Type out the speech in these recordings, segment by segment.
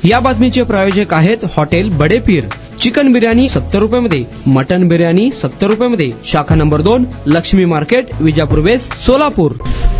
या बातमीचे प्रायोजक आहेत हॉटेल बडे पीर। चिकन बिर्याणी 70 रुपयामध्ये, मटन बिर्याणी 70 रुपयामध्ये। शाखा number 2, Lakshmi market, Vijapur west, Solapur.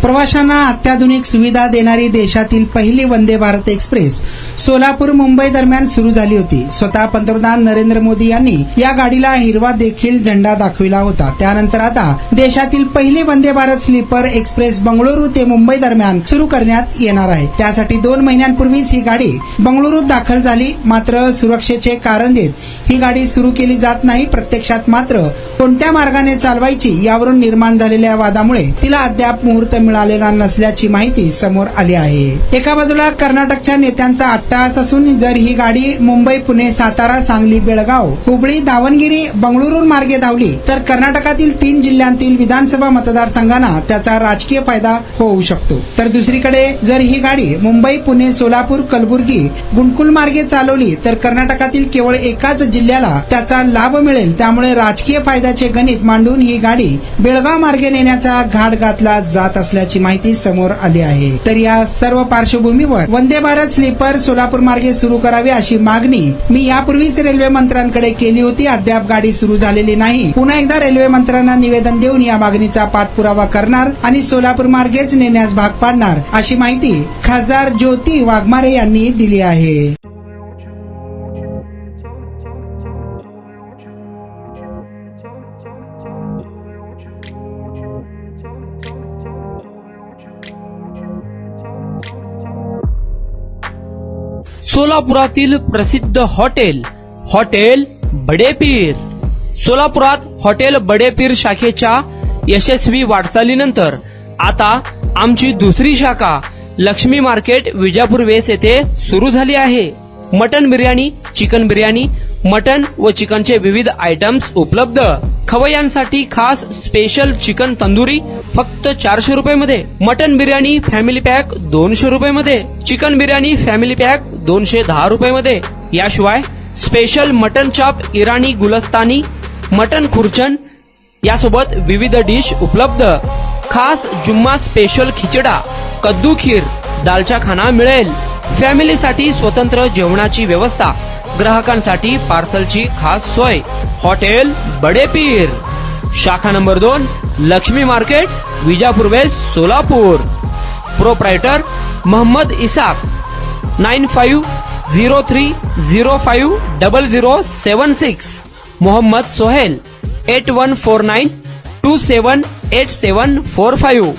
प्रवाशांना अत्याधुनिक सुविधा देणारी देशातील पहिली वंदे भारत एक्सप्रेस सोलापूर मुंबई दरम्यान सुरू झाली होती। स्वतः पंतप्रधान नरेंद्र मोदी यांनी या गाडीला हिरवा देखील झेंडा दाखविला होता। त्यानंतर आता देशातील पहिली वंदे भारत स्लीपर एक्सप्रेस बंगळुरू ते मुंबई दरम्यान सुरू करण्यात येणार आहे। त्यासाठी 2 महिन्यांपूर्वीच ही गाडी बंगळुरूत दाखल झाली। मात्र सुरक्षेचे कारण देत ही गाडी सुरू केली जात नाही। प्रत्यक्षात मात्र कोणत्या मार्गाने चालवायची यावरून निर्माण झालेल्या वादामुळे तिला अद्याप मुहूर्त मिळालेला नसल्याची माहिती समोर आली आहे। एका बाजूला कर्नाटकच्या नेत्यांचा अट्टहास असून जर ही गाडी मुंबई, पुणे, सातारा, सांगली, बेळगाव, हुबळी, दावणगिरी, बंगळुरू मार्गे धावली तर कर्नाटकातील 3 जिल्ह्यांतील विधानसभा मतदारसंघांना त्याचा राजकीय फायदा होऊ शकतो। तर दुसरीकडे जर ही गाडी मुंबई, पुणे, सोलापूर, कलबुर्गी, गुंटकुल मार्गे चालवली तर कर्नाटकातील केवळ एकाच जिल्ह्याला त्याचा लाभ मिळेल। त्यामुळे राजकीय फायद्याचे गणित मांडून ही गाडी बेळगाव मार्गे नेण्याचा घाट घातला जात असल्याची माहिती समोर आली आहे। तर या सर्व पार्श्वभूमीवर वंदे भारत स्लीपर सोलापूर मार्गे सुरू करावी अशी मागणी मी यापूर्वीच रेल्वे मंत्र्यांकडे केली होती। अद्याप गाडी सुरू झालेली नाही। पुन्हा एकदा रेल्वे मंत्र्यांना निवेदन देऊन या मागणीचा पाठपुरावा करणार आणि सोलापूर मार्गेच नेण्यास भाग पाडणार अशी माहिती खासदार ज्योती वाघमारे यांनी दिली आहे। सोलापुरातील प्रसिद्ध हॉटेल बडे पीर। सोलापुरात हॉटेल बडे पीर शाखेच्या यशस्वी वाटचालीनंतर आता आमची दुसरी शाखा लक्ष्मी मार्केट, विजापूर वेस्ट येथे सुरू झाली आहे। Mutton biryani, chicken biryani, mutton व चिकनचे विविध आयटम्स उपलब्ध। खवय्यांसाठी खास स्पेशल चिकन तंदुरी फक्त 400 रुपयामध्ये, मटन बिर्याणी फॅमिली पॅक 200 रुपयामध्ये, चिकन बिर्याणी फॅमिली पॅक 210 रुपयामध्ये। याशिवाय स्पेशल मटन चॉप, इराणी गुलस्तानी, मटन खुर्चन यासोबत विविध डिश उपलब्ध। खास जुम्मा स्पेशल खिचडा, कद्दू खीर, दालचा खाना मिळेल। फॅमिलीसाठी स्वतंत्र जेवणाची व्यवस्था, ग्राहकांसाठी पार्सलची खास सोय। हॉटेल बडे पीर, शाखा number 2, Lakshmi market, Vijapur west, Solapur. Proprietor Mohammad Isaq, 9503050076। Mohammad Sohail, 8149278745।